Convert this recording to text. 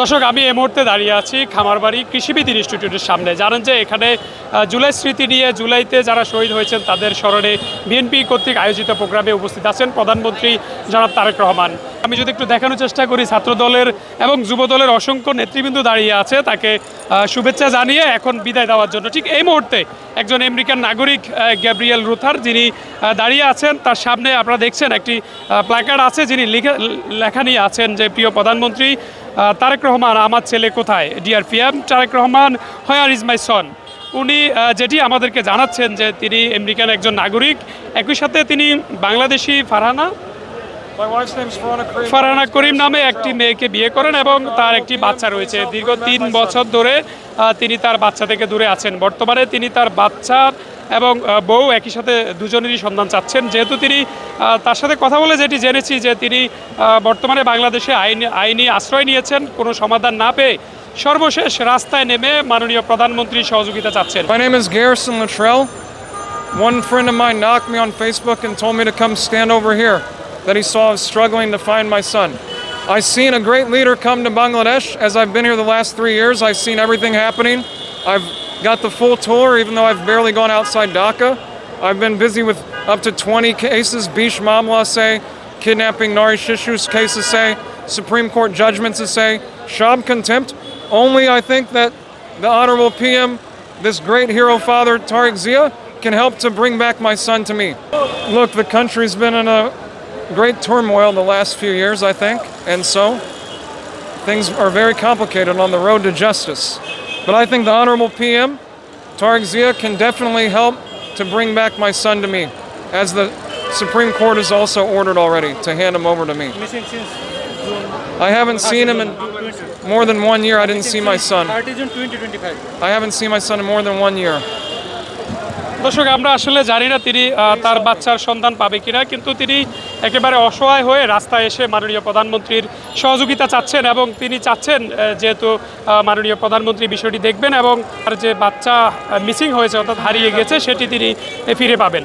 দর্শক, আমি এই মুহূর্তে দাঁড়িয়ে আছি খামারবাড়ি কৃষিবিদ ইনস্টিটিউটের সামনে। জানেন যে এখানে জুলাই স্মৃতি নিয়ে জুলাইতে যারা শহীদ হয়েছেন তাদের স্মরণে বিএনপি কর্তৃক আয়োজিত প্রোগ্রামে উপস্থিত আছেন প্রধানমন্ত্রী জনাব তারেক রহমান। আমি যদি একটু দেখানোর চেষ্টা করি, ছাত্র দলের এবং যুব দলের অসংখ্য নেতৃবৃন্দ দাঁড়িয়ে আছে তাকে শুভেচ্ছা জানিয়ে এখন বিদায় দেওয়ার জন্য। ঠিক এই মুহূর্তে একজন আমেরিকান নাগরিক গ্যাব্রিয়েল রুথার যিনি দাঁড়িয়ে আছেন, তার সামনে আপনারা দেখছেন একটি প্ল্যাকার্ড আছে, যিনি লেখা নিয়ে আছেন যে প্রিয় প্রধানমন্ত্রী তারেক রহমান, আমার ছেলে কোথায়? Dear PM Tarique Rahman, where is my son. উনি যেটি আমাদেরকে জানাচ্ছেন যে তিনি আমেরিকান একজন নাগরিক, একই সাথে তিনি বাংলাদেশি ফারহানা করিম নামে একটি মেয়েকে বিয়ে করেন এবং তার একটি বাচ্চা রয়েছে। দীর্ঘ 3 বছর ধরে তিনি তার বাচ্চা থেকে দূরে আছেন। বর্তমানে তিনি তার বাচ্চা এবং বউ একই সাথে দুজনেরই সন্তান চাচ্ছেন। যেহেতু তিনি তার সাথে কথা বলে যেটি জেনেছি যে তিনি বর্তমানে বাংলাদেশে আইনি আশ্রয় নিয়েছেন, কোনো সমাধান না পেয়ে সর্বশেষ রাস্তায় নেমে মাননীয় প্রধানমন্ত্রীর সহযোগিতা চাচ্ছেন। My name is Garrison Luttrell. One friend of mine knocked me on Facebook and told me to come stand over here, that he saw I was struggling to find my son. I've seen a great leader come to Bangladesh. As I've been here the last 3 years, I've seen everything happening. I've got the full tour, even though I've barely gone outside Dhaka. I've been busy with up to 20 cases, Bish Mamla say, kidnapping Nari Shishu's cases say, Supreme Court judgments say, Shab contempt. Only I think that the Honorable PM, this great hero father, Tariq Zia, can help to bring back my son to me. Look, the country's been in a great turmoil the last few years, I think, and so things are very complicated on the road to justice. But I think the Honorable PM, Tariq Zia, can definitely help to bring back my son to me, as the Supreme Court has also ordered already to hand him over to me. Missing since June. I haven't seen him in more than 1 year. I didn't see my son. 30 June 2025. I haven't seen my son in more than 1 year. দর্শক, আমরা আসলে জানি না তিনি তার বাচ্চার সন্তান পাবে কিনা, কিন্তু তিনি একেবারে অসহায় হয়ে রাস্তায় এসে মাননীয় প্রধানমন্ত্রীর সহযোগিতা চাচ্ছেন এবং তিনি চাচ্ছেন যেহেতু মাননীয় প্রধানমন্ত্রী বিষয়টি দেখবেন এবং তার যে বাচ্চা মিসিং হয়েছে অর্থাৎ হারিয়ে গেছে সেটি তিনি ফিরে পাবেন।